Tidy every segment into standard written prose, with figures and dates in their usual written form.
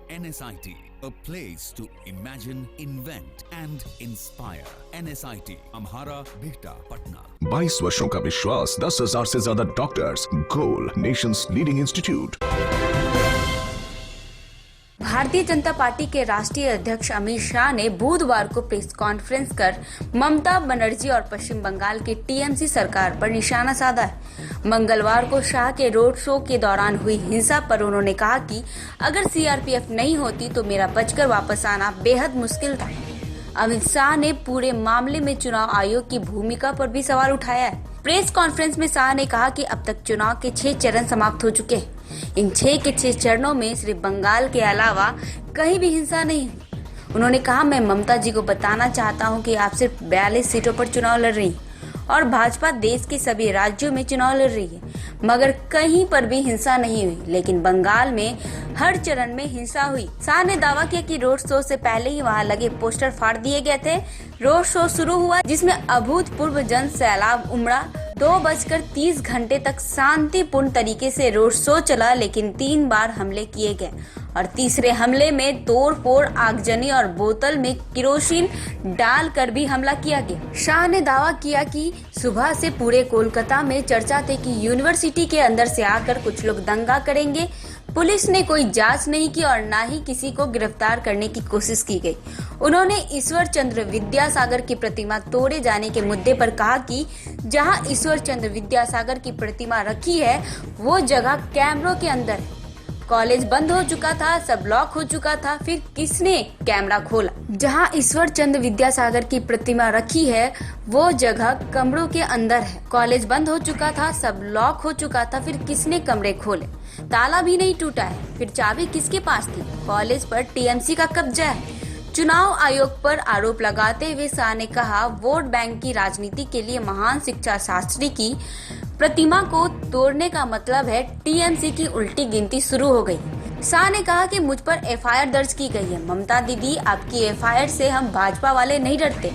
NSIT, a place to imagine, invent and inspire. NSIT, Amhara, Bihta, Patna. 22 वर्षों का विश्वास, 10,000 से ज्यादा डॉक्टर्स, गोल Nations leading institute. Bharatiya Janata party के राष्ट्रीय अध्यक्ष अमित शाह ने बुधवार को प्रेस कॉन्फ्रेंस कर ममता बनर्जी और पश्चिम बंगाल की टीएमसी सरकार पर निशाना साधा है। मंगलवार को शाह के रोड शो के दौरान हुई हिंसा पर उन्होंने कहा कि अगर सीआरपीएफ नहीं होती तो मेरा बचकर वापस आना बेहद मुश्किल था। अमित शाह ने पूरे मामले में चुनाव आयोग की भूमिका पर भी सवाल उठाया है। प्रेस कॉन्फ्रेंस में शाह ने कहा कि अब तक चुनाव के 6 चरण समाप्त हो चुके हैं। इन 6 के 6 चरणों में सिर्फ बंगाल के अलावा कहीं भी हिंसा नहीं हुई। उन्होंने कहा, मैं ममता जी को बताना चाहता हूं कि आप सिर्फ 42 सीटों पर चुनाव लड़ रही हैं और भाजपा देश के सभी राज्यों में चुनाव लड़ रही है, मगर कहीं पर भी हिंसा नहीं हुई, लेकिन बंगाल में हर चरण में हिंसा हुई। शाह ने दावा किया कि रोड शो से पहले ही वहां लगे पोस्टर फाड़ दिए गए थे। रोड शो शुरू हुआ जिसमें अभूतपूर्व जन सैलाब उमड़ा। 2:30 घंटे तक शांतिपूर्ण तरीके से रोड शो चला, लेकिन 3 बार हमले किए गए और तीसरे हमले में तोड़फोड़, आगजनी और बोतल में केरोसिन डालकर भी हमला किया गया। शाह ने दावा किया कि सुबह से पूरे कोलकाता में चर्चा थी कि यूनिवर्सिटी के अंदर से आकर कुछ लोग दंगा करेंगे। पुलिस ने कोई जांच नहीं की और न ही किसी को गिरफ्तार करने की कोशिश की गई। उन्होंने ईश्वर चंद्र विद्यासागर की प्रतिमा तोड़े जाने के मुद्दे पर कहा कि जहां ईश्वर चंद्र विद्यासागर की प्रतिमा रखी है वो जगह कैमरों के अंदर है। कॉलेज बंद हो चुका था, सब लॉक हो चुका था, फिर किसने कैमरा खोला? जहां ईश्वर चंद्र विद्यासागर की प्रतिमा रखी है वो जगह कमरों के अंदर है। कॉलेज बंद हो चुका था, सब लॉक हो चुका था, फिर किसने कमरे खोले? ताला भी नहीं टूटा है, फिर चाबी किसके पास थी? कॉलेज पर टीएमसी का कब्जा है। चुनाव आयोग पर आरोप लगाते हुए शाह ने कहा, वोट बैंक की राजनीति के लिए महान शिक्षा शास्त्री की प्रतिमा को तोड़ने का मतलब है टीएमसी की उल्टी गिनती शुरू हो गई। शाह ने कहा कि मुझ पर एफआईआर दर्ज की गई है। ममता दीदी, आपकी एफआईआर से हम भाजपा वाले नहीं डरते।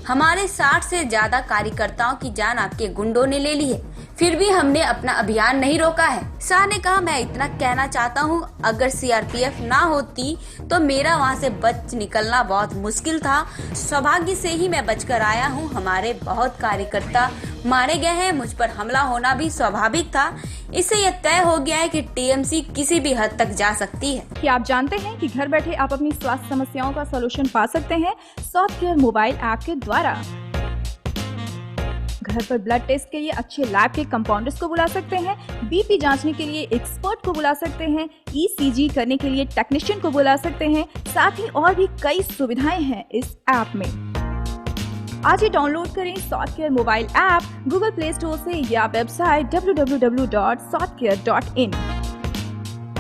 हमारे 60 से ज्यादा कार्यकर्ताओं की जान आपके गुंडों ने ले ली है, फिर भी हमने अपना अभियान नहीं रोका है। शाह ने कहा, मैं इतना कहना चाहता हूँ, अगर सीआरपीएफ ना होती तो मेरा वहाँ से बच निकलना बहुत मुश्किल था। सौभाग्य से ही मैं बचकर आया हूँ। हमारे बहुत कार्यकर्ता मारे गए हैं, मुझ पर हमला होना भी स्वाभाविक था। इससे यह तय हो गया है कि टीएमसी किसी भी हद तक जा सकती है। क्या आप जानते हैं कि घर बैठे आप अपनी स्वास्थ्य समस्याओं का सलूशन पा सकते हैं सॉफ्टकेयर मोबाइल ऐप के द्वारा। घर पर ब्लड टेस्ट के लिए अच्छे लैब के कंपाउंडर्स को बुला सकते हैं, बीपी जांचने के लिए एक्सपर्ट को बुला सकते हैं, ईसीजी करने के लिए टेक्नीशियन को बुला सकते हैं। साथ ही और भी कई सुविधाएं हैं इस ऐप में। आज ही डाउनलोड करें Softcare mobile app Google Play Store से या वेबसाइट www.softcare.in।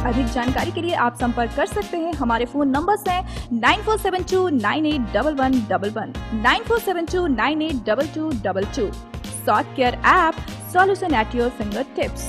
अधिक जानकारी के लिए आप संपर्क कर सकते हैं। हमारे फोन नंबर्स हैं 9472981111, 9472982222। Softcare app, solution at your finger tips.